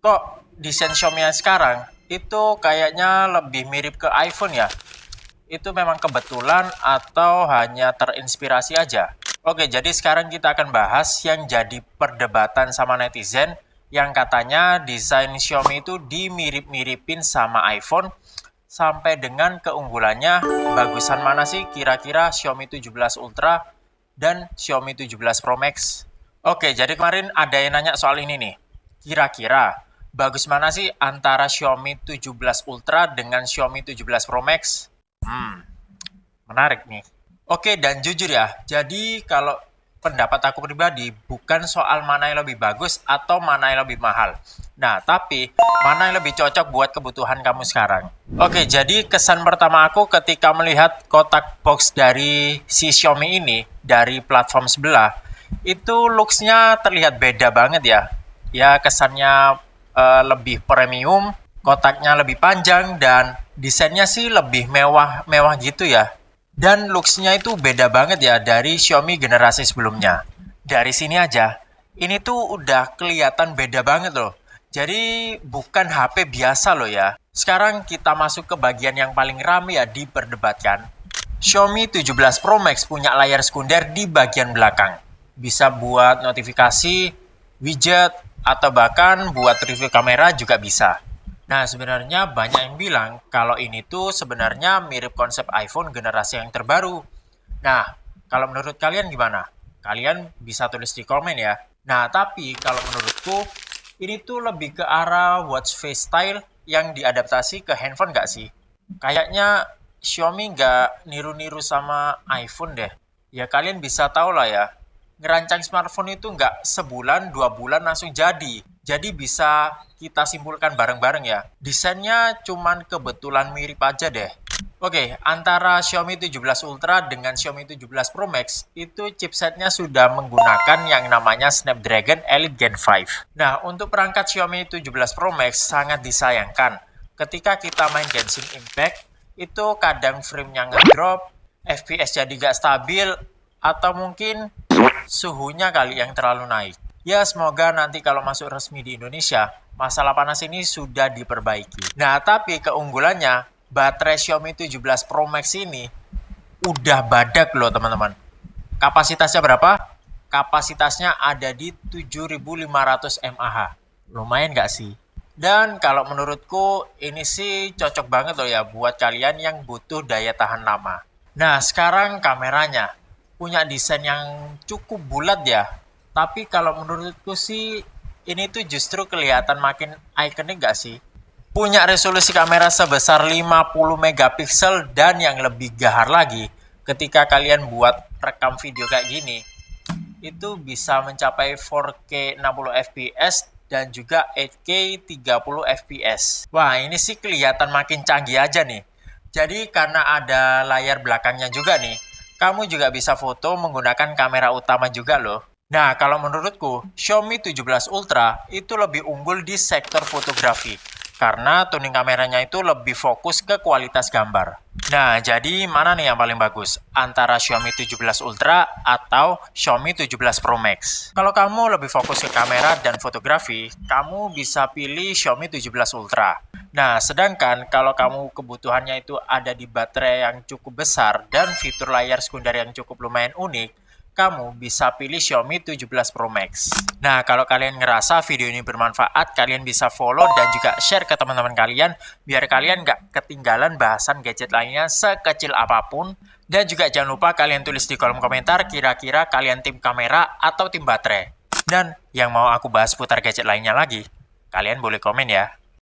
Kok desain Xiaomi yang sekarang itu kayaknya lebih mirip ke iPhone ya? Itu memang kebetulan atau hanya terinspirasi aja? Oke, jadi sekarang kita akan bahas yang jadi perdebatan sama netizen yang katanya desain Xiaomi itu dimirip-miripin sama iPhone sampai dengan keunggulannya bagusan mana sih kira-kira Xiaomi 17 Ultra dan Xiaomi 17 Pro Max? Oke, jadi kemarin ada yang nanya soal ini nih. Kira-kira bagus mana sih antara Xiaomi 17 Ultra dengan Xiaomi 17 Pro Max? Menarik nih. Oke, dan jujur ya, jadi kalau pendapat aku pribadi bukan soal mana yang lebih bagus atau mana yang lebih mahal. Nah, tapi mana yang lebih cocok buat kebutuhan kamu sekarang. Oke, jadi kesan pertama aku ketika melihat kotak box dari si Xiaomi ini dari platform sebelah, itu looks-nya terlihat beda banget ya. Ya, kesannya lebih premium, kotaknya lebih panjang, dan desainnya sih lebih mewah-mewah gitu ya. Dan looks-nya itu beda banget ya dari Xiaomi generasi sebelumnya. Dari sini aja, ini tuh udah kelihatan beda banget loh. Jadi bukan HP biasa loh ya. Sekarang kita masuk ke bagian yang paling ramai ya diperdebatkan. Xiaomi 17 Pro Max punya layar sekunder di bagian belakang. Bisa buat notifikasi, widget, atau bahkan buat review kamera juga bisa. Nah, sebenarnya banyak yang bilang kalau ini tuh sebenarnya mirip konsep iPhone generasi yang terbaru. Nah, kalau menurut kalian gimana? Kalian bisa tulis di komen ya. Nah, tapi kalau menurutku, ini tuh lebih ke arah watch face style yang diadaptasi ke handphone nggak sih? Kayaknya Xiaomi nggak niru-niru sama iPhone deh. Ya kalian bisa tahu lah ya, ngerancang smartphone itu nggak sebulan, 2 bulan langsung jadi. Jadi bisa kita simpulkan bareng-bareng ya. Desainnya cuman kebetulan mirip aja deh. Oke, antara Xiaomi 17 Ultra dengan Xiaomi 17 Pro Max, itu chipsetnya sudah menggunakan yang namanya Snapdragon Elite Gen 5. Nah, untuk perangkat Xiaomi 17 Pro Max sangat disayangkan. Ketika kita main Genshin Impact, itu kadang frame-nya ngedrop, FPS jadi gak stabil, atau mungkin suhunya kali yang terlalu naik. Ya, semoga nanti kalau masuk resmi di Indonesia, masalah panas ini sudah diperbaiki. Nah, tapi keunggulannya, baterai Xiaomi 17 Pro Max ini udah badak loh teman-teman. Kapasitasnya berapa? Kapasitasnya ada di 7500 mAh. Lumayan nggak sih? Dan kalau menurutku ini sih cocok banget loh ya buat kalian yang butuh daya tahan lama. Nah, sekarang kameranya punya desain yang cukup bulat ya. Tapi kalau menurutku sih ini tuh justru kelihatan makin ikonik gak sih? Punya resolusi kamera sebesar 50 megapiksel dan yang lebih gahar lagi ketika kalian buat rekam video kayak gini itu bisa mencapai 4K 60 fps dan juga 8K 30 fps. Wah, ini sih kelihatan makin canggih aja nih. Jadi karena ada layar belakangnya juga nih, kamu juga bisa foto menggunakan kamera utama juga loh. Nah, kalau menurutku, Xiaomi 17 Ultra itu lebih unggul di sektor fotografi karena tuning kameranya itu lebih fokus ke kualitas gambar. Nah, jadi mana nih yang paling bagus? Antara Xiaomi 17 Ultra atau Xiaomi 17 Pro Max? Kalau kamu lebih fokus ke kamera dan fotografi, kamu bisa pilih Xiaomi 17 Ultra. Nah, sedangkan kalau kamu kebutuhannya itu ada di baterai yang cukup besar dan fitur layar sekunder yang cukup lumayan unik, kamu bisa pilih Xiaomi 17 Pro Max. Nah, kalau kalian ngerasa video ini bermanfaat, kalian bisa follow dan juga share ke teman-teman kalian, biar kalian nggak ketinggalan bahasan gadget lainnya sekecil apapun. Dan juga jangan lupa kalian tulis di kolom komentar, kira-kira kalian tim kamera atau tim baterai. Dan yang mau aku bahas putar gadget lainnya lagi, kalian boleh komen ya.